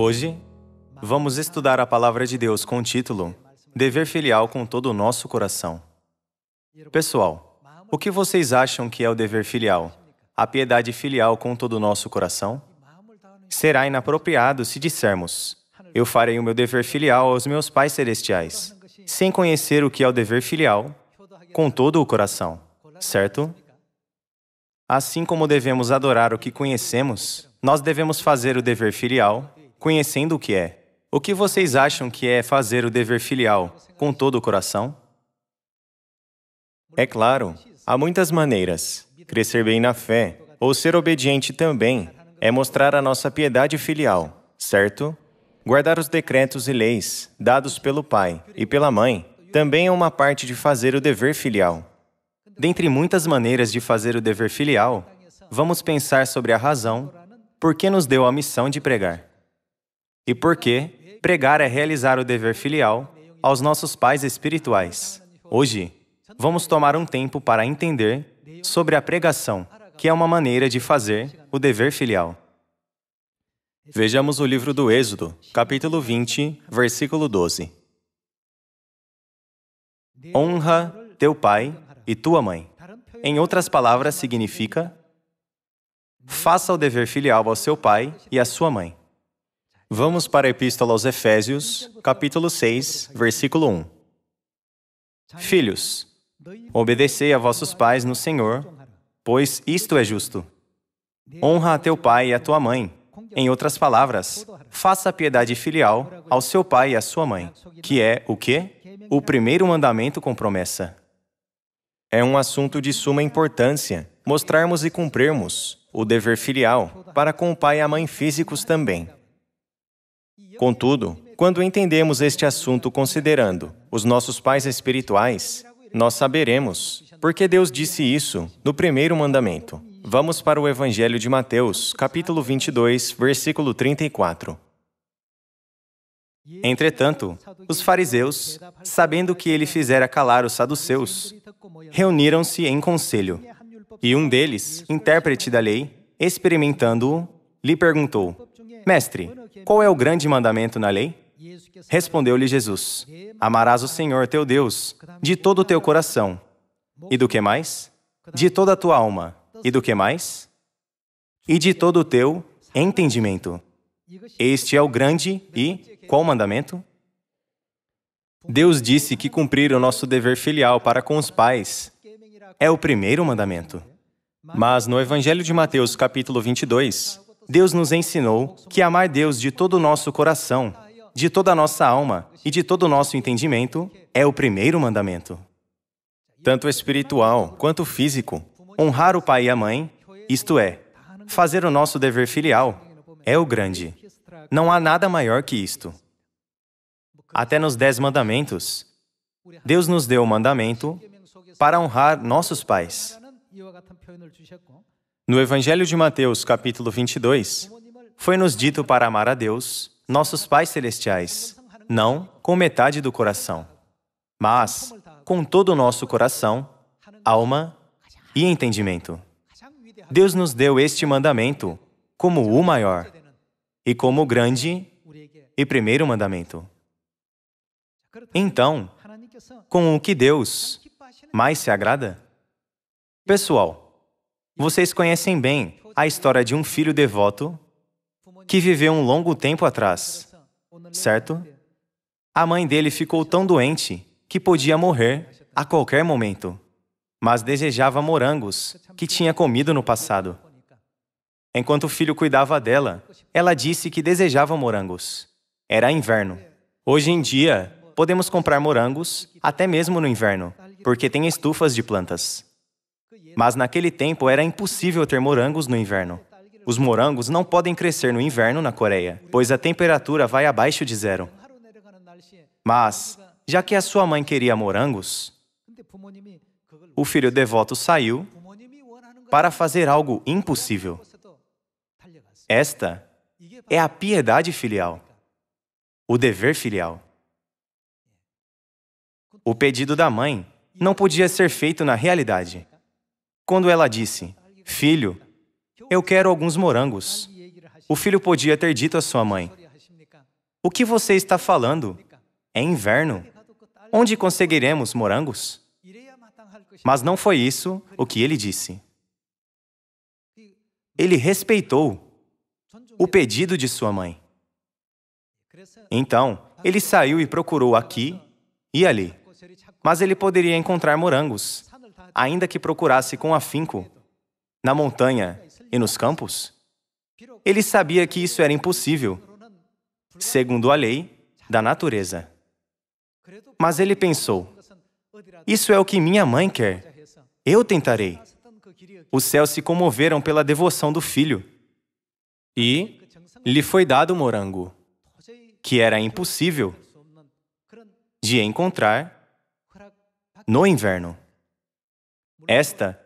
Hoje, vamos estudar a Palavra de Deus com o título Dever Filial com todo o nosso coração. Pessoal, o que vocês acham que é o dever filial? A piedade filial com todo o nosso coração? Será inapropriado se dissermos, eu farei o meu dever filial aos meus pais celestiais, sem conhecer o que é o dever filial com todo o coração, certo? Assim como devemos adorar o que conhecemos, nós devemos fazer o dever filial conhecendo o que é. O que vocês acham que é fazer o dever filial com todo o coração? É claro, há muitas maneiras. Crescer bem na fé, ou ser obediente também, é mostrar a nossa piedade filial, certo? Guardar os decretos e leis dados pelo pai e pela mãe também é uma parte de fazer o dever filial. Dentre muitas maneiras de fazer o dever filial, vamos pensar sobre a razão por que nos deu a missão de pregar. E por que pregar é realizar o dever filial aos nossos pais espirituais. Hoje, vamos tomar um tempo para entender sobre a pregação, que é uma maneira de fazer o dever filial. Vejamos o livro do Êxodo, capítulo 20, versículo 12. Honra teu pai e tua mãe. Em outras palavras, significa: faça o dever filial ao seu pai e à sua mãe. Vamos para a Epístola aos Efésios, capítulo 6, versículo 1. Filhos, obedecei a vossos pais no Senhor, pois isto é justo. Honra a teu pai e a tua mãe. Em outras palavras, faça a piedade filial ao seu pai e à sua mãe, que é o quê? O primeiro mandamento com promessa. É um assunto de suma importância mostrarmos e cumprirmos o dever filial para com o pai e a mãe físicos também. Contudo, quando entendemos este assunto considerando os nossos pais espirituais, nós saberemos por que Deus disse isso no primeiro mandamento. Vamos para o Evangelho de Mateus, capítulo 22, versículo 34. Entretanto, os fariseus, sabendo que ele fizera calar os saduceus, reuniram-se em conselho. E um deles, intérprete da lei, experimentando-o, lhe perguntou: Mestre, qual é o grande mandamento na lei? Respondeu-lhe Jesus: amarás o Senhor teu Deus de todo o teu coração. E do que mais? De toda a tua alma. E do que mais? E de todo o teu entendimento. Este é o grande e qual mandamento? Deus disse que cumprir o nosso dever filial para com os pais é o primeiro mandamento. Mas no Evangelho de Mateus, capítulo 22, Deus nos ensinou que amar Deus de todo o nosso coração, de toda a nossa alma e de todo o nosso entendimento é o primeiro mandamento. Tanto espiritual quanto físico, honrar o pai e a mãe, isto é, fazer o nosso dever filial, é o grande. Não há nada maior que isto. Até nos 10 mandamentos, Deus nos deu o mandamento para honrar nossos pais. No Evangelho de Mateus, capítulo 22, foi-nos dito para amar a Deus, nossos pais celestiais, não com metade do coração, mas com todo o nosso coração, alma e entendimento. Deus nos deu este mandamento como o maior e como o grande e primeiro mandamento. Então, com o que Deus mais se agrada? Pessoal, vocês conhecem bem a história de um filho devoto que viveu um longo tempo atrás, certo? A mãe dele ficou tão doente que podia morrer a qualquer momento, mas desejava morangos que tinha comido no passado. Enquanto o filho cuidava dela, ela disse que desejava morangos. Era inverno. Hoje em dia, podemos comprar morangos até mesmo no inverno, porque tem estufas de plantas. Mas naquele tempo era impossível ter morangos no inverno. Os morangos não podem crescer no inverno na Coreia, pois a temperatura vai abaixo de 0. Mas, já que a sua mãe queria morangos, o filho devoto saiu para fazer algo impossível. Esta é a piedade filial, o dever filial. O pedido da mãe não podia ser feito na realidade. Quando ela disse, filho, eu quero alguns morangos, o filho podia ter dito à sua mãe, o que você está falando? É inverno. Onde conseguiremos morangos? Mas não foi isso o que ele disse. Ele respeitou o pedido de sua mãe. Então, ele saiu e procurou aqui e ali. Mas ele poderia encontrar morangos, ainda que procurasse com afinco, na montanha e nos campos. Ele sabia que isso era impossível, segundo a lei da natureza. Mas ele pensou, isso é o que minha mãe quer. Eu tentarei. Os céus se comoveram pela devoção do filho. E lhe foi dado o morango, que era impossível de encontrar no inverno. Esta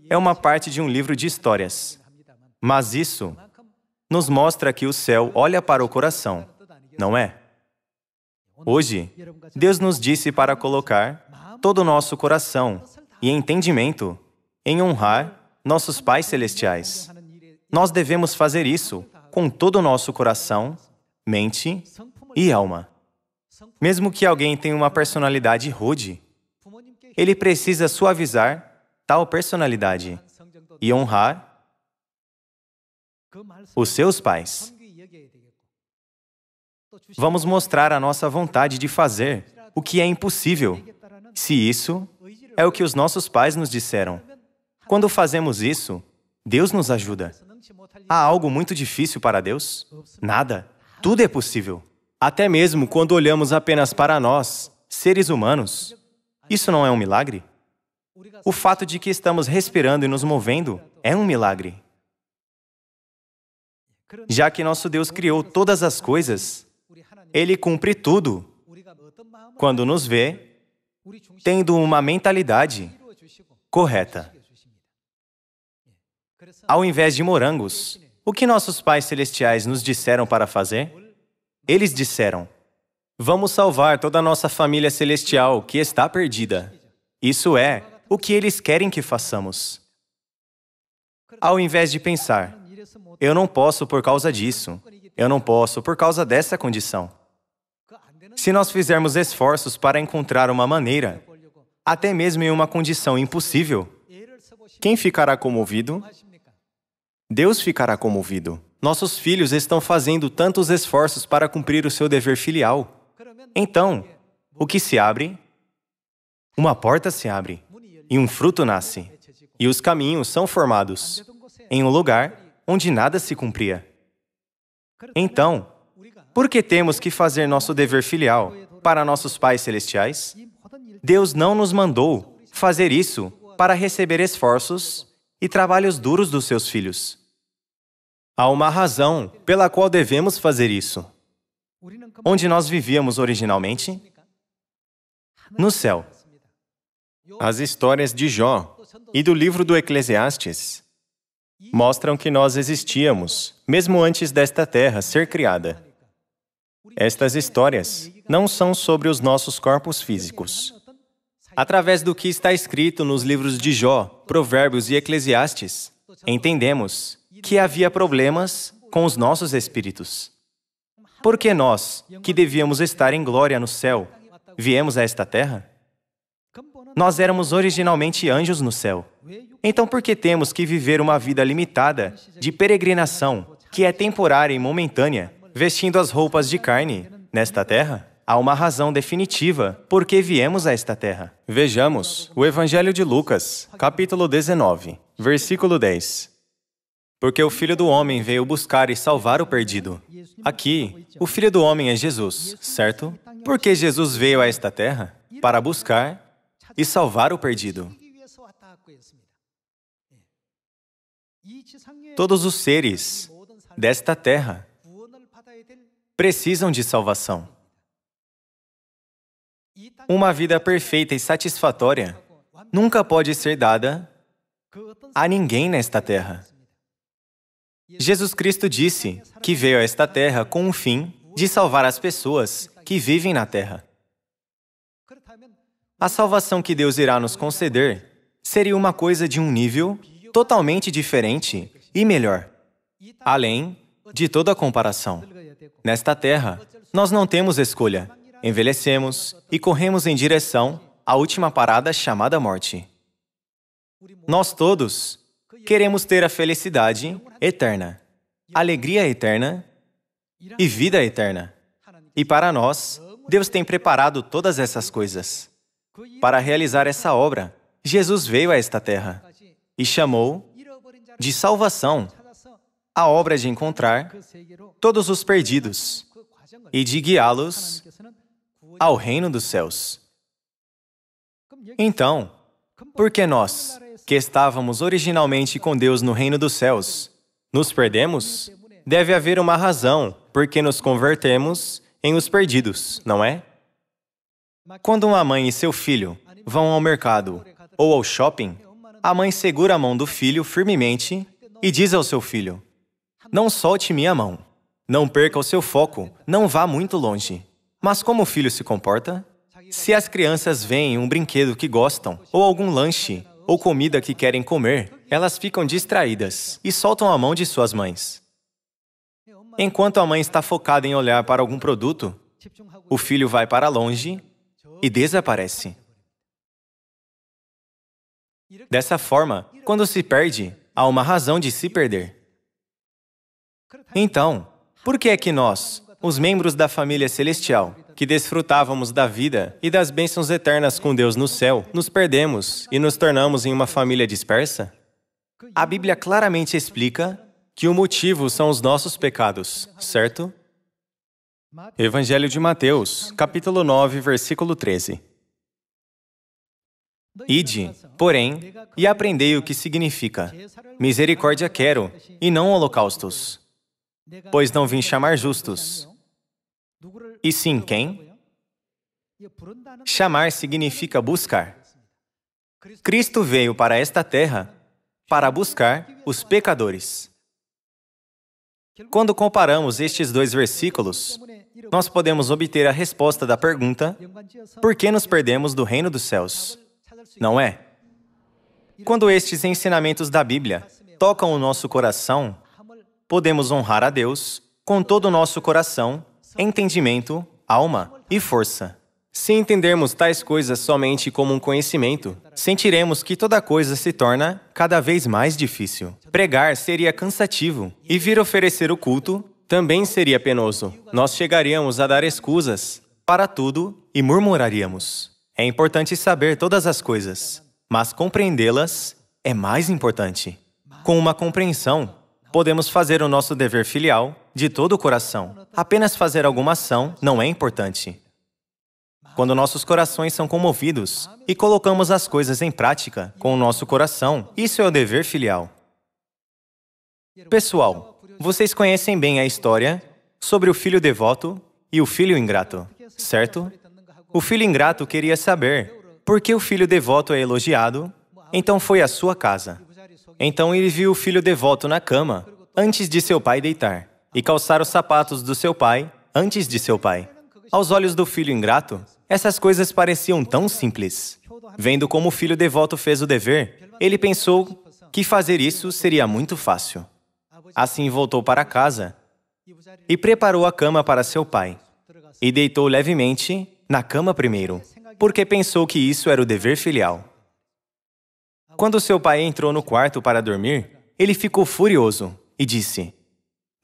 é uma parte de um livro de histórias, mas isso nos mostra que o céu olha para o coração, não é? Hoje, Deus nos disse para colocar todo o nosso coração e entendimento em honrar nossos pais celestiais. Nós devemos fazer isso com todo o nosso coração, mente e alma. Mesmo que alguém tenha uma personalidade rude, ele precisa suavizar tal personalidade e honrar os seus pais. Vamos mostrar a nossa vontade de fazer o que é impossível, se isso é o que os nossos pais nos disseram. Quando fazemos isso, Deus nos ajuda. Há algo muito difícil para Deus? Nada. Tudo é possível. Até mesmo quando olhamos apenas para nós, seres humanos, isso não é um milagre? O fato de que estamos respirando e nos movendo é um milagre. Já que nosso Deus criou todas as coisas, Ele cumpre tudo quando nos vê tendo uma mentalidade correta. Ao invés de morangos, o que nossos pais celestiais nos disseram para fazer? Eles disseram, vamos salvar toda a nossa família celestial que está perdida. Isso é o que eles querem que façamos. Ao invés de pensar, eu não posso por causa disso, eu não posso por causa dessa condição. Se nós fizermos esforços para encontrar uma maneira, até mesmo em uma condição impossível, quem ficará comovido? Deus ficará comovido. Nossos filhos estão fazendo tantos esforços para cumprir o seu dever filial. Então, o que se abre? Uma porta se abre, e um fruto nasce, e os caminhos são formados, em um lugar onde nada se cumpria. Então, por que temos que fazer nosso dever filial para nossos pais celestiais? Deus não nos mandou fazer isso para receber esforços e trabalhos duros dos seus filhos. Há uma razão pela qual devemos fazer isso. Onde nós vivíamos originalmente? No céu. As histórias de Jó e do livro do Eclesiastes mostram que nós existíamos, mesmo antes desta terra ser criada. Estas histórias não são sobre os nossos corpos físicos. Através do que está escrito nos livros de Jó, Provérbios e Eclesiastes, entendemos que havia problemas com os nossos espíritos. Por que nós, que devíamos estar em glória no céu, viemos a esta terra? Nós éramos originalmente anjos no céu. Então por que temos que viver uma vida limitada de peregrinação, que é temporária e momentânea, vestindo as roupas de carne nesta terra? Há uma razão definitiva por que viemos a esta terra. Vejamos o Evangelho de Lucas, capítulo 19, versículo 10. Porque o Filho do Homem veio buscar e salvar o perdido. Aqui, o Filho do Homem é Jesus, certo? Porque Jesus veio a esta terra para buscar e salvar o perdido. Todos os seres desta terra precisam de salvação. Uma vida perfeita e satisfatória nunca pode ser dada a ninguém nesta terra. Jesus Cristo disse que veio a esta terra com o fim de salvar as pessoas que vivem na terra. A salvação que Deus irá nos conceder seria uma coisa de um nível totalmente diferente e melhor, além de toda a comparação. Nesta terra, nós não temos escolha, envelhecemos e corremos em direção à última parada chamada morte. Nós todos queremos ter a felicidade eterna, alegria eterna e vida eterna. E para nós, Deus tem preparado todas essas coisas. Para realizar essa obra, Jesus veio a esta terra e chamou de salvação a obra de encontrar todos os perdidos e de guiá-los ao reino dos céus. Então, por que nós, que estávamos originalmente com Deus no reino dos céus, nos perdemos? Deve haver uma razão por que nos convertemos em os perdidos, não é? Quando uma mãe e seu filho vão ao mercado ou ao shopping, a mãe segura a mão do filho firmemente e diz ao seu filho: "Não solte minha mão. Não perca o seu foco, não vá muito longe." Mas como o filho se comporta? Se as crianças veem um brinquedo que gostam, ou algum lanche, ou comida que querem comer, elas ficam distraídas e soltam a mão de suas mães. Enquanto a mãe está focada em olhar para algum produto, o filho vai para longe e desaparece. Dessa forma, quando se perde, há uma razão de se perder. Então, por que é que nós, os membros da família celestial, que desfrutávamos da vida e das bênçãos eternas com Deus no céu, nos perdemos e nos tornamos em uma família dispersa? A Bíblia claramente explica que o motivo são os nossos pecados, certo? Evangelho de Mateus, capítulo 9, versículo 13. Ide, porém, e aprendei o que significa: misericórdia quero, e não holocaustos. Pois não vim chamar justos. E sim, quem? Chamar significa buscar. Cristo veio para esta terra para buscar os pecadores. Quando comparamos estes dois versículos, nós podemos obter a resposta da pergunta: por que nos perdemos do reino dos céus? Não é? Quando estes ensinamentos da Bíblia tocam o nosso coração, podemos honrar a Deus com todo o nosso coração, entendimento, alma e força. Se entendermos tais coisas somente como um conhecimento, sentiremos que toda coisa se torna cada vez mais difícil. Pregar seria cansativo e vir oferecer o culto também seria penoso. Nós chegaríamos a dar escusas para tudo e murmuraríamos. É importante saber todas as coisas, mas compreendê-las é mais importante. Com uma compreensão, podemos fazer o nosso dever filial de todo o coração. Apenas fazer alguma ação não é importante. Quando nossos corações são comovidos e colocamos as coisas em prática com o nosso coração, isso é o dever filial. Pessoal, vocês conhecem bem a história sobre o filho devoto e o filho ingrato, certo? O filho ingrato queria saber por que o filho devoto é elogiado, então foi à sua casa. Então ele viu o filho devoto na cama antes de seu pai deitar e calçar os sapatos do seu pai antes de seu pai. Aos olhos do filho ingrato, essas coisas pareciam tão simples. Vendo como o filho devoto fez o dever, ele pensou que fazer isso seria muito fácil. Assim voltou para casa e preparou a cama para seu pai. E deitou levemente na cama primeiro, porque pensou que isso era o dever filial. Quando seu pai entrou no quarto para dormir, ele ficou furioso e disse: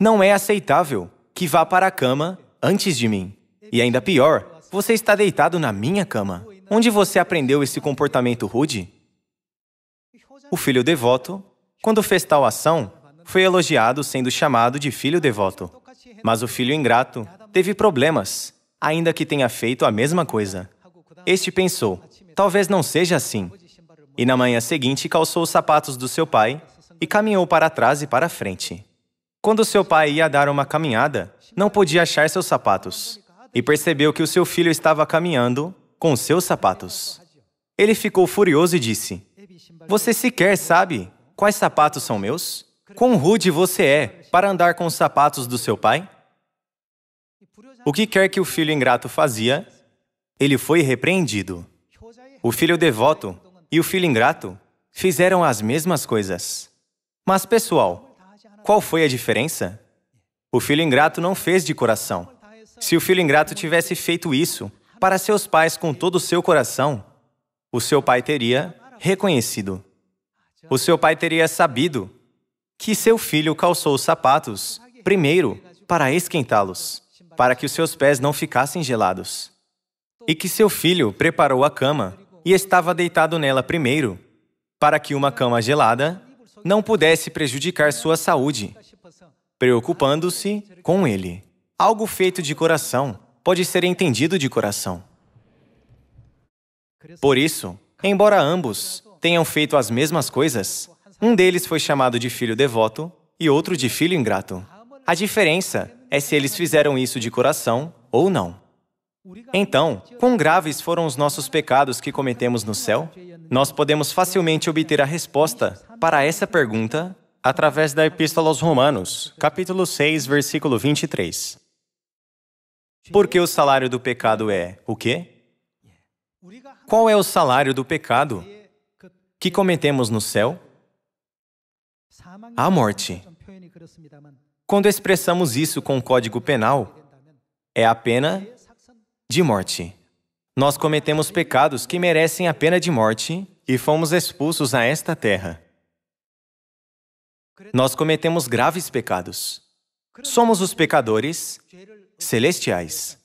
"Não é aceitável que vá para a cama antes de mim. E ainda pior, você está deitado na minha cama. Onde você aprendeu esse comportamento rude?" O filho devoto, quando fez tal ação, foi elogiado sendo chamado de filho devoto. Mas o filho ingrato teve problemas, ainda que tenha feito a mesma coisa. Este pensou: talvez não seja assim. E na manhã seguinte calçou os sapatos do seu pai e caminhou para trás e para frente. Quando seu pai ia dar uma caminhada, não podia achar seus sapatos. E percebeu que o seu filho estava caminhando com seus sapatos. Ele ficou furioso e disse: Você sequer sabe quais sapatos são meus? Quão rude você é para andar com os sapatos do seu pai? O que quer que o filho ingrato fazia, ele foi repreendido. O filho devoto e o filho ingrato fizeram as mesmas coisas. Mas, pessoal, qual foi a diferença? O filho ingrato não fez de coração. Se o filho ingrato tivesse feito isso para seus pais com todo o seu coração, o seu pai teria reconhecido. O seu pai teria sabido que seu filho calçou os sapatos primeiro para esquentá-los, para que os seus pés não ficassem gelados. E que seu filho preparou a cama e estava deitado nela primeiro, para que uma cama gelada não pudesse prejudicar sua saúde, preocupando-se com ele. Algo feito de coração pode ser entendido de coração. Por isso, embora ambos tenham feito as mesmas coisas, um deles foi chamado de filho devoto e outro de filho ingrato. A diferença é se eles fizeram isso de coração ou não. Então, quão graves foram os nossos pecados que cometemos no céu? Nós podemos facilmente obter a resposta para essa pergunta através da Epístola aos Romanos, capítulo 6, versículo 23. Porque o salário do pecado é o quê? Qual é o salário do pecado que cometemos no céu? A morte. Quando expressamos isso com o Código Penal, é a pena de morte. Nós cometemos pecados que merecem a pena de morte e fomos expulsos a esta terra. Nós cometemos graves pecados. Somos os pecadores celestiais.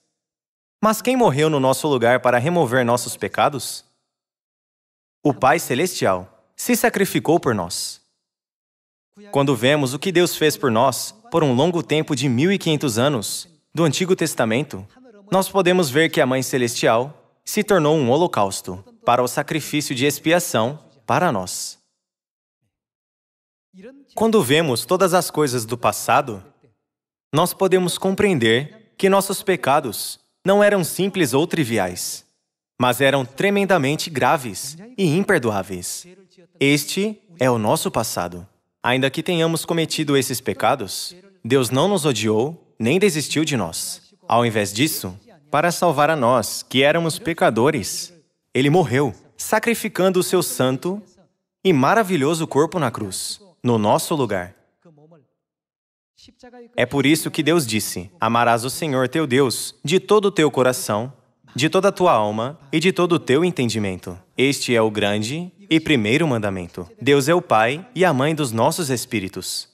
Mas quem morreu no nosso lugar para remover nossos pecados? O Pai Celestial se sacrificou por nós. Quando vemos o que Deus fez por nós por um longo tempo de 1500 anos do Antigo Testamento, nós podemos ver que a Mãe Celestial se tornou um holocausto para o sacrifício de expiação para nós. Quando vemos todas as coisas do passado, nós podemos compreender que nossos pecados não eram simples ou triviais, mas eram tremendamente graves e imperdoáveis. Este é o nosso passado. Ainda que tenhamos cometido esses pecados, Deus não nos odiou nem desistiu de nós. Ao invés disso, para salvar a nós, que éramos pecadores, Ele morreu, sacrificando o seu santo e maravilhoso corpo na cruz, no nosso lugar. É por isso que Deus disse: amarás o Senhor teu Deus de todo o teu coração, de toda a tua alma e de todo o teu entendimento. Este é o grande e primeiro mandamento. Deus é o Pai e a Mãe dos nossos espíritos.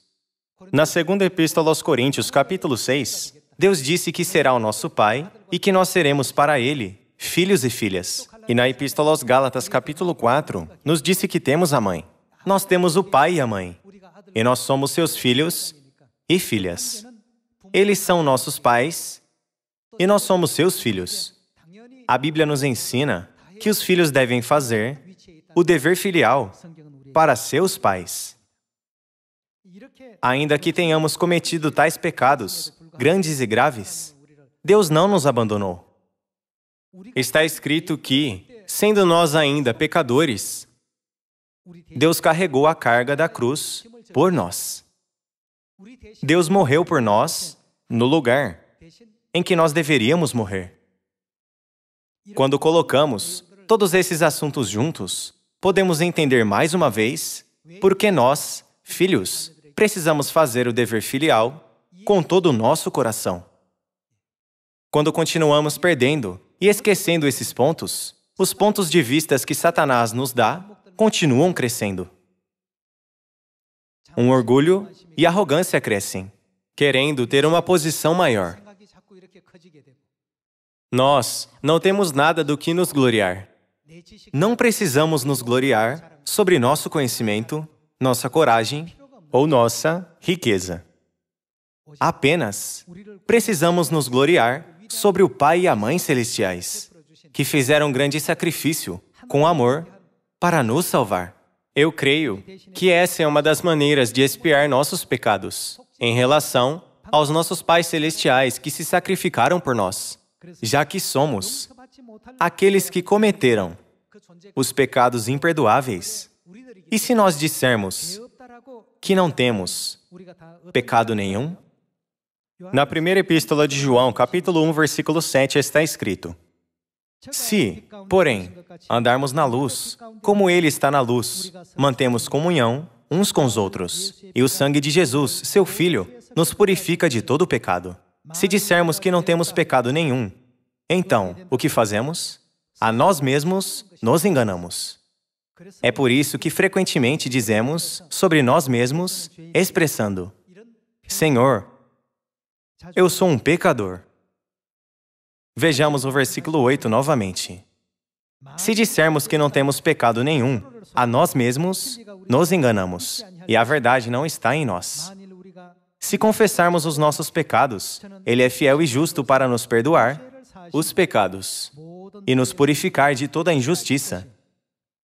Na segunda Epístola aos Coríntios, capítulo 6, Deus disse que será o nosso Pai e que nós seremos para Ele filhos e filhas. E na Epístola aos Gálatas, capítulo 4, nos disse que temos a Mãe. Nós temos o Pai e a Mãe. E nós somos seus filhos e filhas. Eles são nossos pais e nós somos seus filhos. A Bíblia nos ensina que os filhos devem fazer o dever filial para seus pais. Ainda que tenhamos cometido tais pecados, grandes e graves, Deus não nos abandonou. Está escrito que, sendo nós ainda pecadores, Deus carregou a carga da cruz por nós. Deus morreu por nós no lugar em que nós deveríamos morrer. Quando colocamos todos esses assuntos juntos, podemos entender mais uma vez por que nós, filhos, precisamos fazer o dever filial com todo o nosso coração. Quando continuamos perdendo e esquecendo esses pontos, os pontos de vista que Satanás nos dá continuam crescendo. Um orgulho e arrogância crescem, querendo ter uma posição maior. Nós não temos nada do que nos gloriar. Não precisamos nos gloriar sobre nosso conhecimento, nossa coragem ou nossa riqueza. Apenas precisamos nos gloriar sobre o Pai e a Mãe celestiais, que fizeram um grande sacrifício, com amor, para nos salvar. Eu creio que essa é uma das maneiras de expiar nossos pecados, em relação aos nossos pais celestiais que se sacrificaram por nós, já que somos aqueles que cometeram os pecados imperdoáveis. E se nós dissermos que não temos pecado nenhum? Na primeira epístola de João, capítulo 1, versículo 7, está escrito: Se, porém, andarmos na luz, como Ele está na luz, mantemos comunhão uns com os outros, e o sangue de Jesus, seu Filho, nos purifica de todo o pecado. Se dissermos que não temos pecado nenhum, então, o que fazemos? A nós mesmos nos enganamos. É por isso que frequentemente dizemos sobre nós mesmos, expressando: Senhor, eu sou um pecador. Vejamos o versículo 8 novamente. Se dissermos que não temos pecado nenhum, a nós mesmos nos enganamos, e a verdade não está em nós. Se confessarmos os nossos pecados, Ele é fiel e justo para nos perdoar os pecados e nos purificar de toda a injustiça.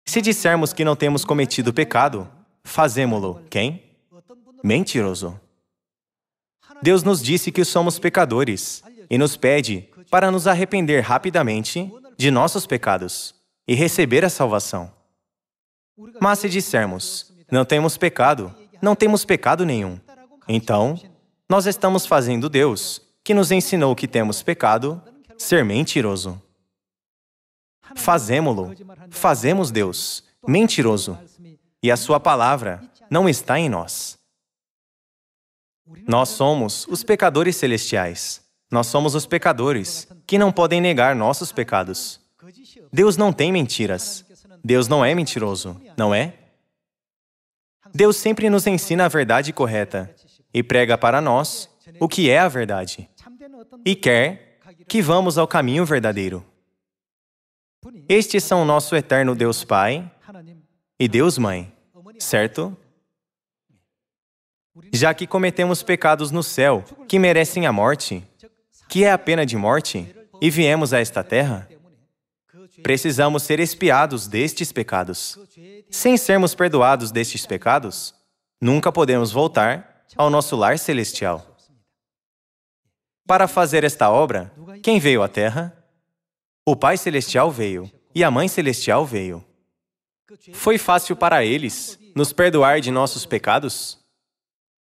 Se dissermos que não temos cometido pecado, fazemo-lo quem? Mentiroso. Deus nos disse que somos pecadores e nos pede para nos arrepender rapidamente de nossos pecados e receber a salvação. Mas se dissermos, não temos pecado, não temos pecado nenhum, então, nós estamos fazendo Deus, que nos ensinou que temos pecado, ser mentiroso. Fazemos Deus mentiroso, e a sua palavra não está em nós. Nós somos os pecadores celestiais. Nós somos os pecadores que não podem negar nossos pecados. Deus não tem mentiras. Deus não é mentiroso, não é? Deus sempre nos ensina a verdade correta e prega para nós o que é a verdade. E quer que vamos ao caminho verdadeiro. Estes são nosso eterno Deus Pai e Deus Mãe, certo? Já que cometemos pecados no céu que merecem a morte, que é a pena de morte, e viemos a esta terra, precisamos ser expiados destes pecados. Sem sermos perdoados destes pecados, nunca podemos voltar ao nosso lar celestial. Para fazer esta obra, quem veio à terra? O Pai Celestial veio e a Mãe Celestial veio. Foi fácil para eles nos perdoar de nossos pecados?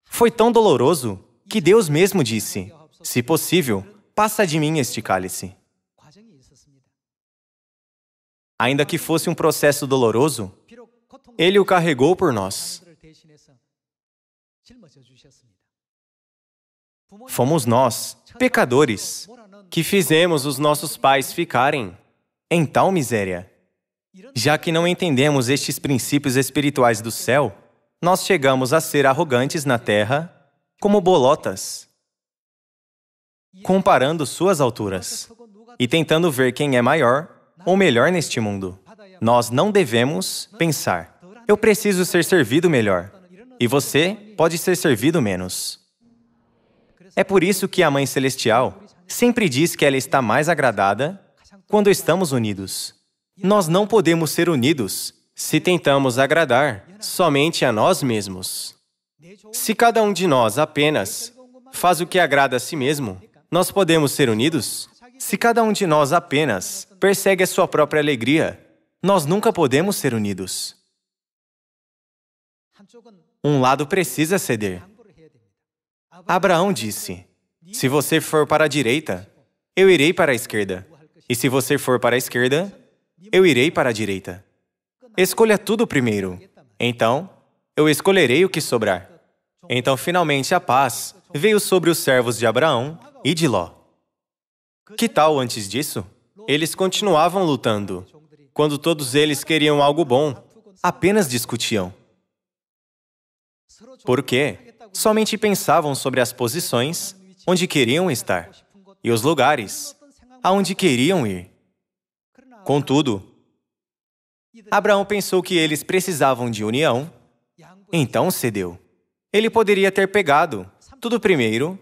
Foi tão doloroso que Deus mesmo disse: se possível, passa de mim este cálice. Ainda que fosse um processo doloroso, Ele o carregou por nós. Fomos nós, pecadores, que fizemos os nossos pais ficarem em tal miséria. Já que não entendemos estes princípios espirituais do céu, nós chegamos a ser arrogantes na terra como bolotas, comparando suas alturas e tentando ver quem é maior ou melhor neste mundo. Nós não devemos pensar: eu preciso ser servido melhor, e você pode ser servido menos. É por isso que a Mãe Celestial sempre diz que ela está mais agradada quando estamos unidos. Nós não podemos ser unidos se tentamos agradar somente a nós mesmos. Se cada um de nós apenas faz o que agrada a si mesmo, nós podemos ser unidos? Se cada um de nós apenas persegue a sua própria alegria, nós nunca podemos ser unidos. Um lado precisa ceder. Abraão disse: se você for para a direita, eu irei para a esquerda. E se você for para a esquerda, eu irei para a direita. Escolha tudo primeiro. Então, eu escolherei o que sobrar. Então, finalmente, a paz veio sobre os servos de Abraão e de Ló. Que tal antes disso? Eles continuavam lutando. Quando todos eles queriam algo bom, apenas discutiam. Por quê? Somente pensavam sobre as posições onde queriam estar e os lugares aonde queriam ir. Contudo, Abraão pensou que eles precisavam de união, então cedeu. Ele poderia ter pegado tudo primeiro,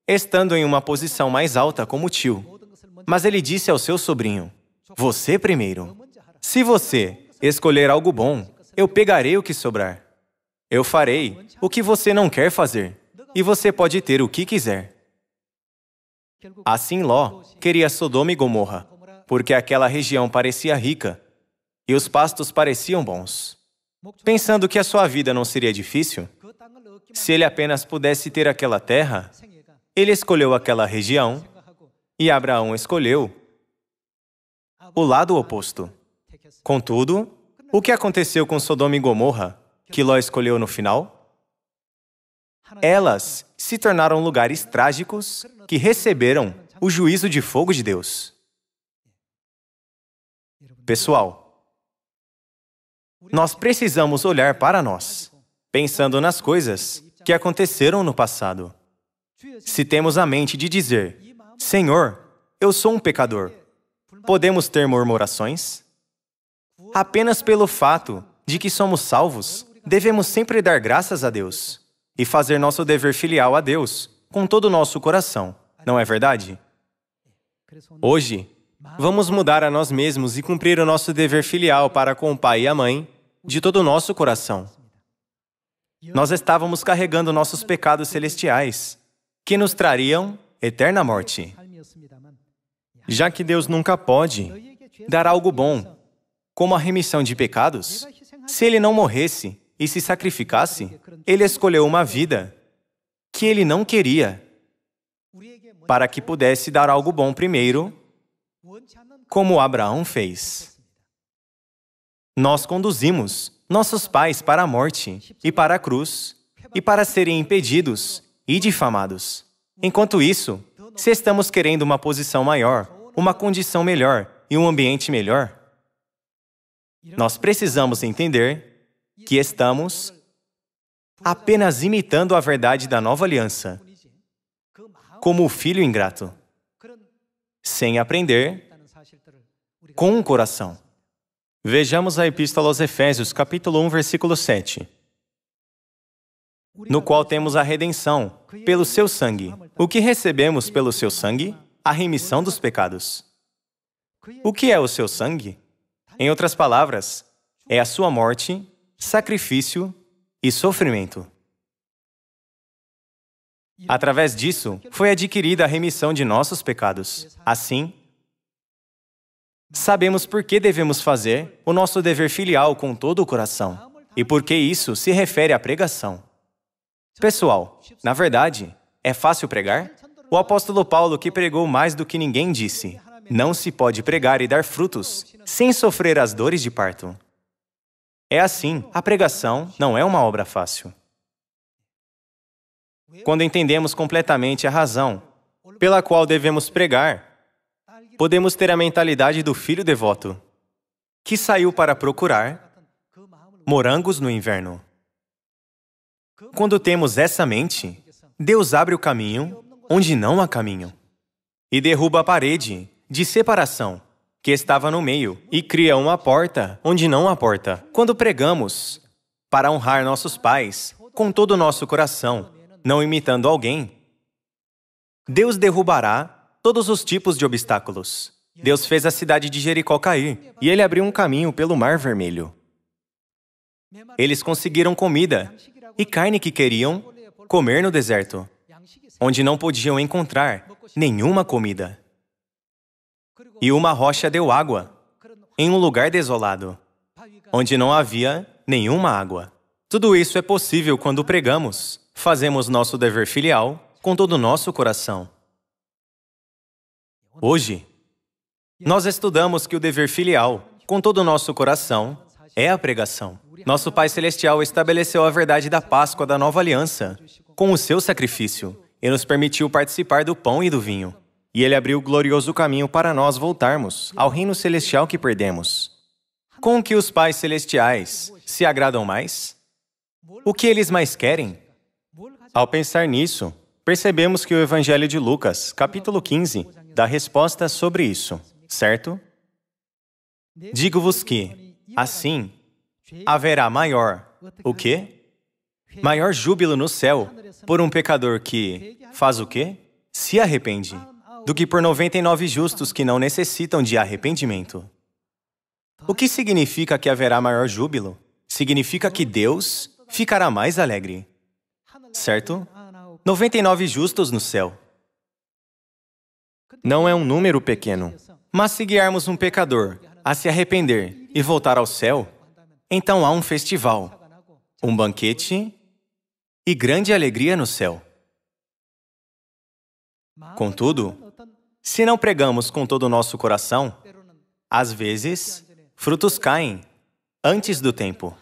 estando em uma posição mais alta como tio. Mas ele disse ao seu sobrinho: você primeiro. Se você escolher algo bom, eu pegarei o que sobrar. Eu farei o que você não quer fazer, e você pode ter o que quiser. Assim Ló queria Sodoma e Gomorra, porque aquela região parecia rica, e os pastos pareciam bons. Pensando que a sua vida não seria difícil, se ele apenas pudesse ter aquela terra, ele escolheu aquela região e Abraão escolheu o lado oposto. Contudo, o que aconteceu com Sodoma e Gomorra, que Ló escolheu no final? Elas se tornaram lugares trágicos que receberam o juízo de fogo de Deus. Pessoal, nós precisamos olhar para nós, pensando nas coisas que aconteceram no passado. Se temos a mente de dizer, Senhor, eu sou um pecador, podemos ter murmurações? Apenas pelo fato de que somos salvos, devemos sempre dar graças a Deus e fazer nosso dever filial a Deus com todo o nosso coração, não é verdade? Hoje, vamos mudar a nós mesmos e cumprir o nosso dever filial para com o pai e a mãe de todo o nosso coração. Nós estávamos carregando nossos pecados celestiais, que nos trariam eterna morte. Já que Deus nunca pode dar algo bom, como a remissão de pecados, se Ele não morresse e se sacrificasse, Ele escolheu uma vida que Ele não queria, para que pudesse dar algo bom primeiro, como Abraão fez. Nós conduzimos nossos pais para a morte e para a cruz, e para serem impedidos e difamados. Enquanto isso, se estamos querendo uma posição maior, uma condição melhor e um ambiente melhor, nós precisamos entender que estamos apenas imitando a verdade da nova aliança, como o filho ingrato, sem aprender com o coração. Vejamos a Epístola aos Efésios, capítulo 1, versículo 7. No qual temos a redenção, pelo seu sangue. O que recebemos pelo seu sangue? A remissão dos pecados. O que é o seu sangue? Em outras palavras, é a sua morte, sacrifício e sofrimento. Através disso, foi adquirida a remissão de nossos pecados. Assim, sabemos por que devemos fazer o nosso dever filial com todo o coração, e por que isso se refere à pregação. Pessoal, na verdade, é fácil pregar? O apóstolo Paulo, que pregou mais do que ninguém, disse, não se pode pregar e dar frutos sem sofrer as dores de parto. É assim, a pregação não é uma obra fácil. Quando entendemos completamente a razão pela qual devemos pregar, podemos ter a mentalidade do filho devoto, que saiu para procurar morangos no inverno. Quando temos essa mente, Deus abre o caminho onde não há caminho e derruba a parede de separação que estava no meio e cria uma porta onde não há porta. Quando pregamos para honrar nossos pais com todo o nosso coração, não imitando alguém, Deus derrubará todos os tipos de obstáculos. Deus fez a cidade de Jericó cair e Ele abriu um caminho pelo Mar Vermelho. Eles conseguiram comida e carne que queriam comer no deserto, onde não podiam encontrar nenhuma comida. E uma rocha deu água em um lugar desolado, onde não havia nenhuma água. Tudo isso é possível quando pregamos, fazemos nosso dever filial com todo o nosso coração. Hoje, nós estudamos que o dever filial, com todo o nosso coração, é a pregação. Nosso Pai Celestial estabeleceu a verdade da Páscoa da Nova Aliança com o seu sacrifício e nos permitiu participar do pão e do vinho. E Ele abriu o glorioso caminho para nós voltarmos ao reino celestial que perdemos. Com que os pais celestiais se agradam mais? O que eles mais querem? Ao pensar nisso, percebemos que o Evangelho de Lucas, capítulo 15, dá resposta sobre isso, certo? Digo-vos que, assim, haverá maior, o quê? Maior júbilo no céu por um pecador que faz o quê? Se arrepende, do que por 99 justos que não necessitam de arrependimento. O que significa que haverá maior júbilo? Significa que Deus ficará mais alegre, certo? 99 justos no céu. Não é um número pequeno. Mas se guiarmos um pecador a se arrepender e voltar ao céu, então há um festival, um banquete e grande alegria no céu. Contudo, se não pregamos com todo o nosso coração, às vezes, frutos caem antes do tempo.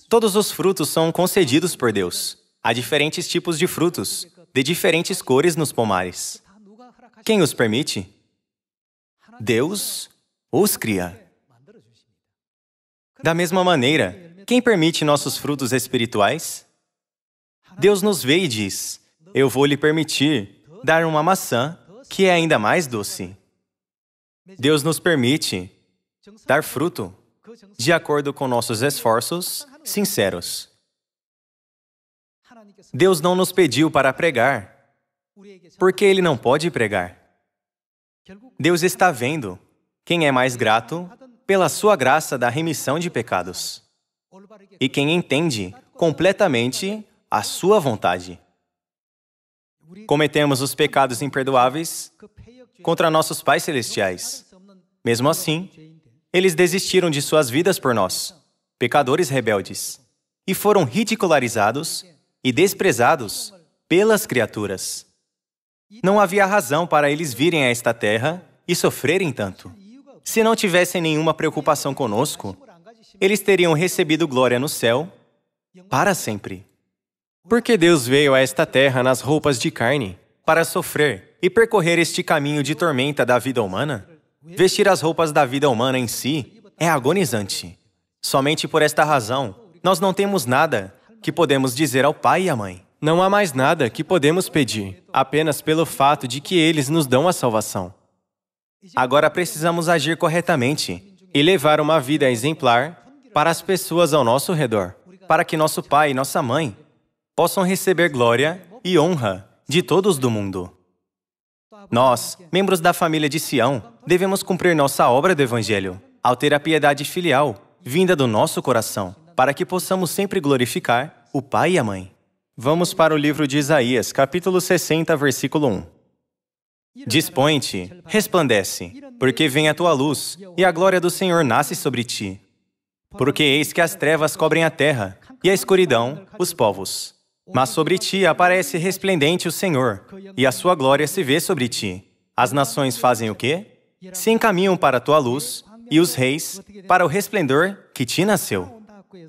Todos os frutos são concedidos por Deus. Há diferentes tipos de frutos, de diferentes cores nos pomares. Quem os permite? Deus os cria. Da mesma maneira, quem permite nossos frutos espirituais? Deus nos vê e diz: eu vou lhe permitir dar uma maçã que é ainda mais doce. Deus nos permite dar fruto de acordo com nossos esforços sinceros. Deus não nos pediu para pregar, porque Ele não pode pregar. Deus está vendo quem é mais grato pela sua graça da remissão de pecados e quem entende completamente a sua vontade. Cometemos os pecados imperdoáveis contra nossos pais celestiais. Mesmo assim, eles desistiram de suas vidas por nós, pecadores rebeldes, e foram ridicularizados e desprezados pelas criaturas. Não havia razão para eles virem a esta terra e sofrerem tanto. Se não tivessem nenhuma preocupação conosco, eles teriam recebido glória no céu para sempre. Porque Deus veio a esta terra nas roupas de carne para sofrer e percorrer este caminho de tormenta da vida humana? Vestir as roupas da vida humana em si é agonizante. Somente por esta razão, nós não temos nada que podemos dizer ao pai e à mãe. Não há mais nada que podemos pedir, apenas pelo fato de que eles nos dão a salvação. Agora precisamos agir corretamente e levar uma vida exemplar para as pessoas ao nosso redor, para que nosso pai e nossa mãe possam receber glória e honra de todos do mundo. Nós, membros da família de Sião, devemos cumprir nossa obra do Evangelho, ao ter a piedade filial, vinda do nosso coração, para que possamos sempre glorificar o pai e a mãe. Vamos para o livro de Isaías, capítulo 60, versículo 1. Dispõe-te, resplandece, porque vem a tua luz, e a glória do Senhor nasce sobre ti. Porque eis que as trevas cobrem a terra, e a escuridão os povos. Mas sobre ti aparece resplendente o Senhor, e a sua glória se vê sobre ti. As nações fazem o quê? Se encaminham para a tua luz, e os reis para o resplendor que te nasceu.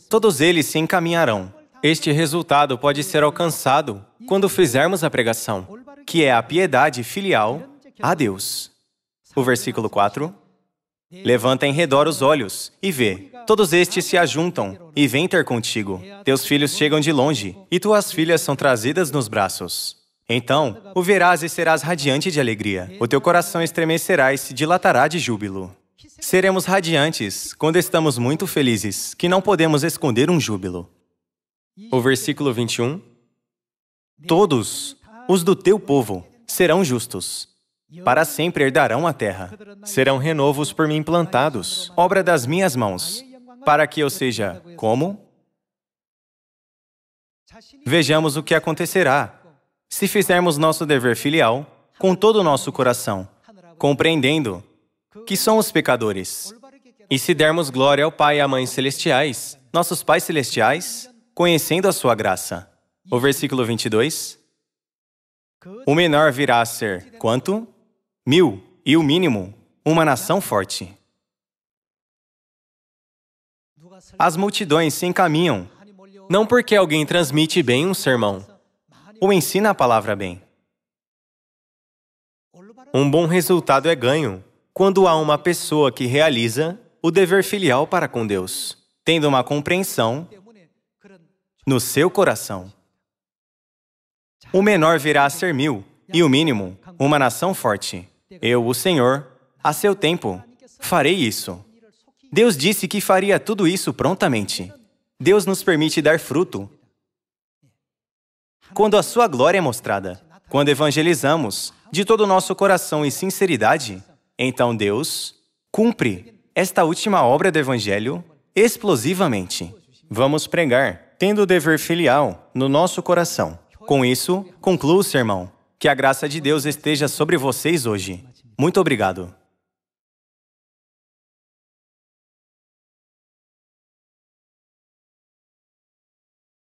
Todos eles se encaminharão. Este resultado pode ser alcançado quando fizermos a pregação, que é a piedade filial a Deus. O versículo 4. Levanta em redor os olhos e vê. Todos estes se ajuntam e vêm ter contigo. Teus filhos chegam de longe e tuas filhas são trazidas nos braços. Então, o verás e serás radiante de alegria. O teu coração estremecerá e se dilatará de júbilo. Seremos radiantes quando estamos muito felizes, que não podemos esconder um júbilo. O versículo 21. Todos os do teu povo serão justos. Para sempre herdarão a terra. Serão renovos por mim plantados, obra das minhas mãos, para que eu seja como? Vejamos o que acontecerá se fizermos nosso dever filial com todo o nosso coração, compreendendo que somos pecadores. E se dermos glória ao Pai e à Mãe celestiais, nossos pais celestiais, conhecendo a sua graça. O versículo 22. O menor virá a ser quanto? 1000, e o mínimo, uma nação forte. As multidões se encaminham, não porque alguém transmite bem um sermão, ou ensina a palavra bem. Um bom resultado é ganho quando há uma pessoa que realiza o dever filial para com Deus, tendo uma compreensão no seu coração. O menor virá a ser 1000, e o mínimo, uma nação forte. Eu, o Senhor, a seu tempo, farei isso. Deus disse que faria tudo isso prontamente. Deus nos permite dar fruto quando a sua glória é mostrada. Quando evangelizamos de todo o nosso coração e sinceridade, então Deus cumpre esta última obra do Evangelho explosivamente. Vamos pregar, tendo o dever filial no nosso coração. Com isso, concluo o sermão. Que a graça de Deus esteja sobre vocês hoje. Muito obrigado.